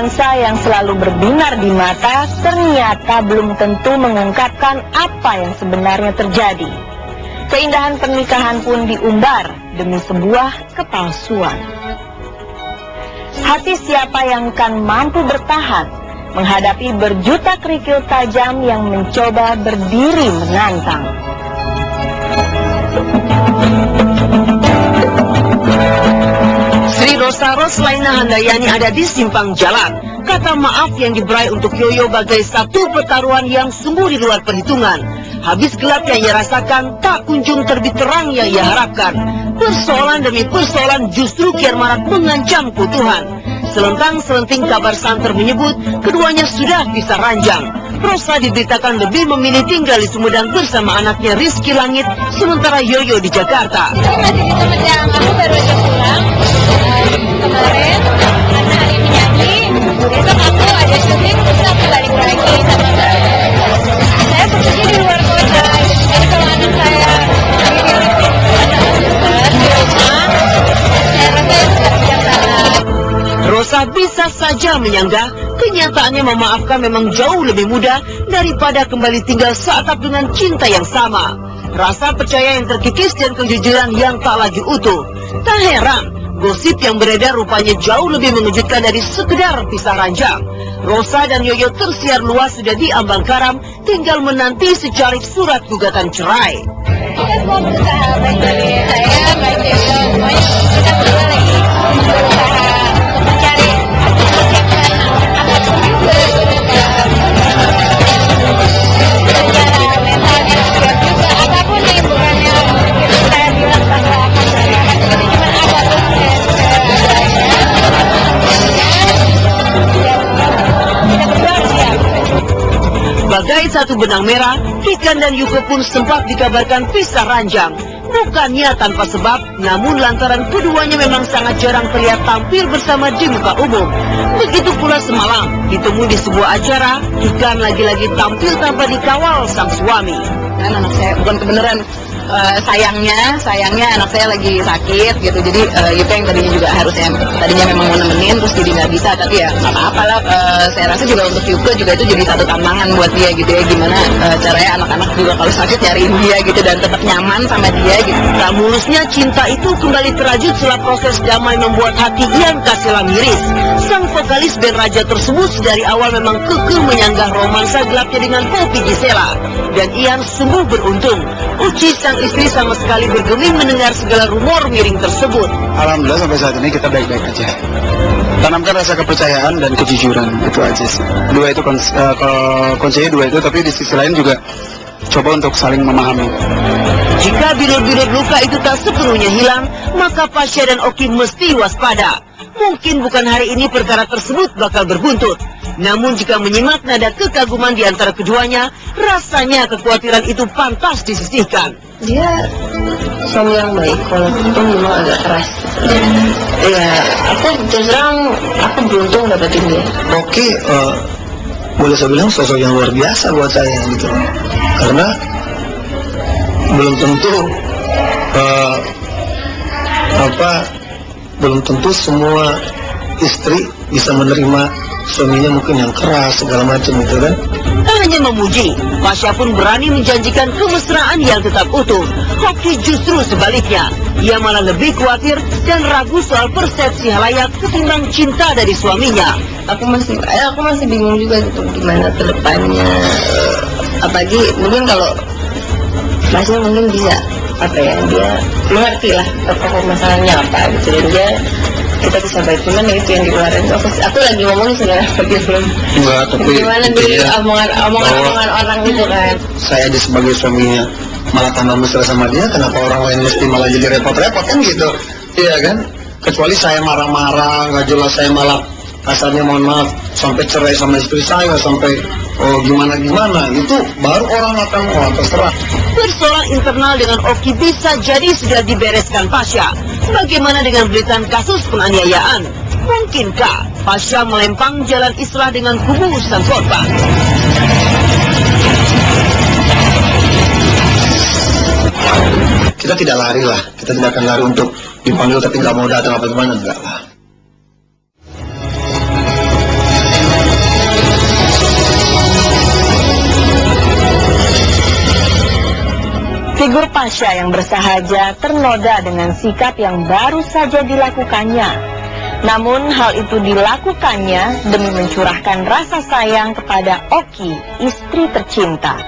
nuansa yang selalu berbinar di mata ternyata belum tentu mengungkapkan apa yang sebenarnya terjadi. Keindahan pernikahan pun diumbar demi sebuah kepalsuan. Hati siapa yang akan mampu bertahan menghadapi berjuta kerikil tajam yang mencoba berdiri menantang. Sri Rosa Roslaina Handayani ada di simpang jalan. Kata maaf yang diberi untuk Yoyo bagai satu pertaruhan yang sungguh di luar perhitungan. Habis gelap yang ia rasakan, tak kunjung terbit terang yang ia harapkan. Persoalan demi persoalan justru kian marak mengancam keutuhan. Selentang-selenting kabar santer menyebut keduanya sudah pisah ranjang. Rosa diberitakan lebih memilih tinggal di Sumedang bersama anaknya Rizky Langit, sementara Yoyo di Jakarta. Masih di Sumedang, aku baru aja pulang kemarin karena hari menyanyi. Besok aku ada syuting, terus aku balik lagi sama saya. Saya bekerja di luar kota, jadi kalau anak saya Rosa bisa saja menyanggah, kenyataannya memaafkan memang jauh lebih mudah daripada kembali tinggal seatap dengan cinta yang sama. Rasa percaya yang terkikis dan kejujuran yang tak lagi utuh. Tak heran, gosip yang beredar rupanya jauh lebih mengejutkan dari sekedar pisah ranjang. Rosa dan Yoyo tersiar luas sudah di ambang karam, tinggal menanti secarik surat gugatan cerai. Kita semua berusaha, baik dari saya, baik dari semuanya, kita berdua lagi berusaha mencari mempersiapkan apapun juga secara mentalnya siap juga, apapun yang bukannya saya bilang bahwa akan berakhir, tapi cuma apapun yang kita berdua siap. Bagai satu benang merah, Kikan dan Yuko pun sempat dikabarkan pisah ranjang. Bukannya tanpa sebab, namun lantaran keduanya memang sangat jarang terlihat tampil bersama di muka umum. Begitu pula semalam, ditemui di sebuah acara, Kikan lagi-lagi tampil tanpa dikawal sang suami. Kan anak saya, bukan kebenaran, sayangnya anak saya lagi sakit gitu, jadi itu yang tadinya memang mau nemenin, terus jadi nggak bisa, tapi ya nggak apa-apa lah. Saya rasa juga untuk Yuko juga itu jadi satu tantangan buat dia gitu ya, gimana caranya anak-anak juga kalau sakit nyariin dia gitu dan tetap nyaman sama dia gitu. Tak mulusnya cinta itu kembali terajut setelah proses damai membuat hati Ian Kasela miris. Sang vokalis band Raja tersebut dari awal memang kekeh menyanggah romansa gelapnya dengan Poppy Gisela. Dan Ian sungguh beruntung. Uci sang istri sama sekali bergeming mendengar segala rumor miring tersebut. Alhamdulillah sampai saat ini kita baik-baik aja. Tanamkan rasa kepercayaan dan kejujuran, itu aja sih. Dua itu kuncinya dua itu, tapi di sisi lain juga coba untuk saling memahami. Jika birut-birut luka itu tak sepenuhnya hilang, maka Pasha dan Oki mesti waspada. Mungkin bukan hari ini perkara tersebut bakal berbuntut. Namun jika menyimak nada kekaguman di antara keduanya, rasanya kekhawatiran itu pantas disisihkan. Dia suami yang baik, walaupun memang agak keras. Ya, aku terus terang, aku beruntung dapetin dia. Oke, boleh saya bilang sosok yang luar biasa buat saya gitu. Karena belum tentu belum tentu semua istri bisa menerima suaminya mungkin yang keras segala macam gitu kan. Tak hanya memuji, Pasha pun berani menjanjikan kemesraan yang tetap utuh. Hoki justru sebaliknya, ia malah lebih khawatir dan ragu soal persepsi halayak ketimbang cinta dari suaminya. Aku masih bingung juga gitu gimana ke depannya. Apalagi mungkin kalau Masnya mungkin bisa dia mengerti lah pokok masalahnya apa gitu, dan dia kita bisa baik, cuman ya itu yang dikeluarin. Aku lagi ngomongin sebenarnya belum. Enggak, tapi gimana dari omongan orang gitu kan. Saya aja sebagai suaminya malah tambah mesra sama dia, kenapa orang lain mesti malah jadi repot-repot kan gitu. Iya kan? Kecuali saya marah-marah, nggak jelas saya malah kasarnya mohon maaf sampai cerai sama istri saya, sampai gimana-gimana, itu baru orang akan terserah. Persoalan internal dengan Oki bisa jadi sudah dibereskan Pasha. Bagaimana dengan beritaan kasus penganiayaan? Mungkinkah Pasha melempang jalan islah dengan kubu sang korban? Kita tidak lari lah, kita tidak akan lari untuk dipanggil tapi nggak mau datang apa gimana, enggak lah. Pasha yang bersahaja ternoda dengan sikap yang baru saja dilakukannya. Namun hal itu dilakukannya demi mencurahkan rasa sayang kepada Oki, istri tercinta.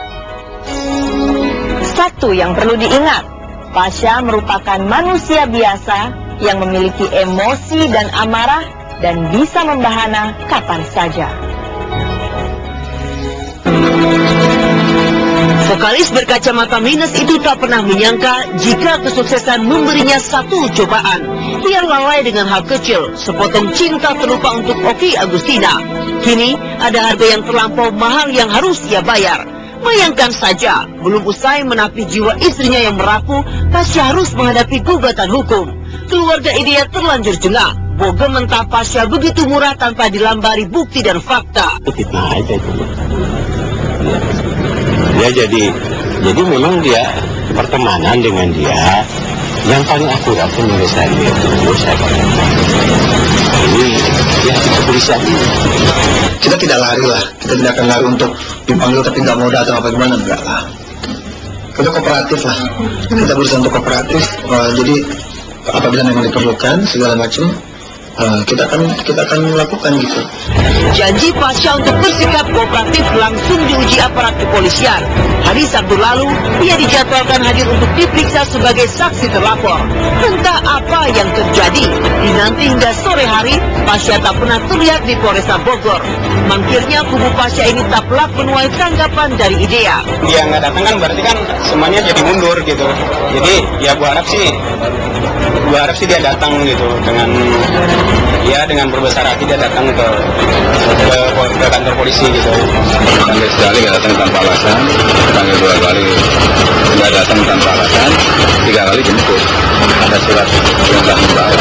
Satu yang perlu diingat, Pasha merupakan manusia biasa yang memiliki emosi dan amarah dan bisa membahana kapan saja. Vokalis berkacamata minus itu tak pernah menyangka jika kesuksesan memberinya satu cobaan. Ia lalai dengan hal kecil, sepotong cinta terlupa untuk Oki Agustina. Kini ada harga yang terlampau mahal yang harus ia bayar. Bayangkan saja, belum usai menapi jiwa istrinya yang merapuh, Pasha harus menghadapi gugatan hukum. Keluarga Idea terlanjur jengah. Boga mentah Pasha begitu murah tanpa dilambari bukti dan fakta. Fitnah aja itu. Ya jadi memang dia pertemanan dengan dia yang paling akurat menurut saya itu ini ya kepolisian ini. Kita tidak lari lah, kita tidak akan lari untuk dipanggil tapi nggak mau datang apa gimana, enggak lah. Kita kooperatif lah, kita berusaha untuk kooperatif. Jadi apabila memang diperlukan segala macam, kita akan melakukan gitu. Janji Pasha untuk bersikap kooperatif langsung diuji aparat kepolisian. Hari Sabtu lalu, ia dijadwalkan hadir untuk diperiksa sebagai saksi terlapor. Entah apa yang terjadi, dinanti hingga sore hari, Pasha tak pernah terlihat di Polresta Bogor. Mangkirnya kubu Pasha ini tak pelak menuai tanggapan dari Idea. Dia nggak datang kan berarti kan semuanya jadi mundur gitu. Jadi ya gua harap sih dia datang gitu dengan berbesar hati dia datang ke kantor polisi gitu. Panggil sekali nggak datang tanpa alasan, panggil 2 kali nggak datang tanpa alasan, 3 kali jemput. Ada surat perintah membawa.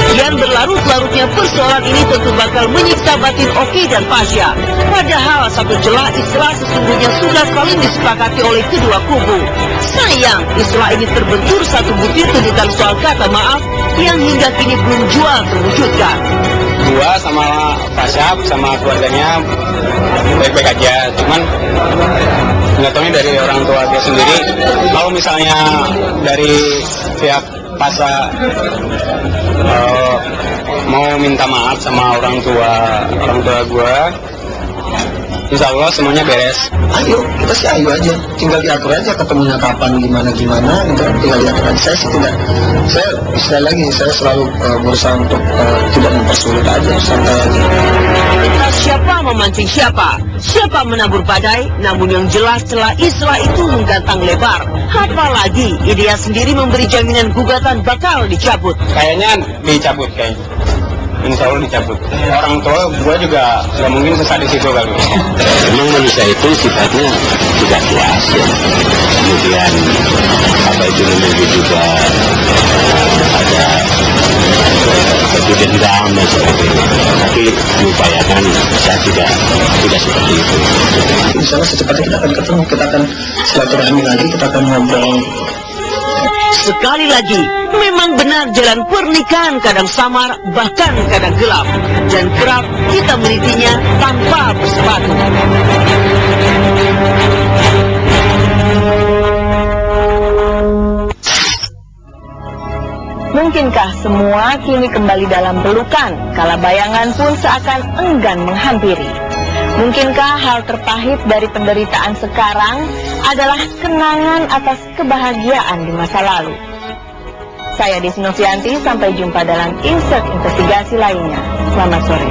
Yang berlarut-larutnya persoalan ini tentu bakal menyiksa batin Oki dan Pasha. Padahal satu celah islah sesungguhnya sudah saling disepakati oleh kedua kubu. Sayang, islah ini terbentur satu butir tuntutan soal kata maaf yang hingga kini belum jua terwujudkan. Gua sama Pasha sama keluarganya baik-baik aja, cuman nggak tahunya dari orang tua dia sendiri. Kalau misalnya dari pihak Pasha mau minta maaf sama orang tua gua, insya Allah semuanya beres. Ayo, kita sih ayo aja, tinggal diatur aja ketemunya kapan, gimana, tinggal diatur aja. Saya sih tidak, saya selalu berusaha untuk tidak mempersulit aja, santai aja. Entah siapa memancing siapa menabur badai, namun yang jelas celah islah itu menggantang lebar. Apalagi Idea sendiri memberi jaminan gugatan bakal dicabut. Kayaknya dicabut kayaknya. Insya Allah dicabut. Orang tua gue juga nggak mungkin sesat di situ kali. Memang manusia itu sifatnya tidak puas ya. Kemudian apa itu namanya juga ada dendam dan sebagainya. Tapi mengupayakan saya tidak seperti itu. Insya Allah secepatnya kita akan ketemu, kita akan silaturahmi lagi, kita akan ngobrol. Sekali lagi, memang benar jalan pernikahan kadang samar, bahkan kadang gelap. Dan kerap kita menitinya tanpa bersepatu. Mungkinkah semua kini kembali dalam pelukan, kala bayangan pun seakan enggan menghampiri? Mungkinkah hal terpahit dari penderitaan sekarang adalah kenangan atas kebahagiaan di masa lalu? Saya Desi Novianti, sampai jumpa dalam insert investigasi lainnya. Selamat sore.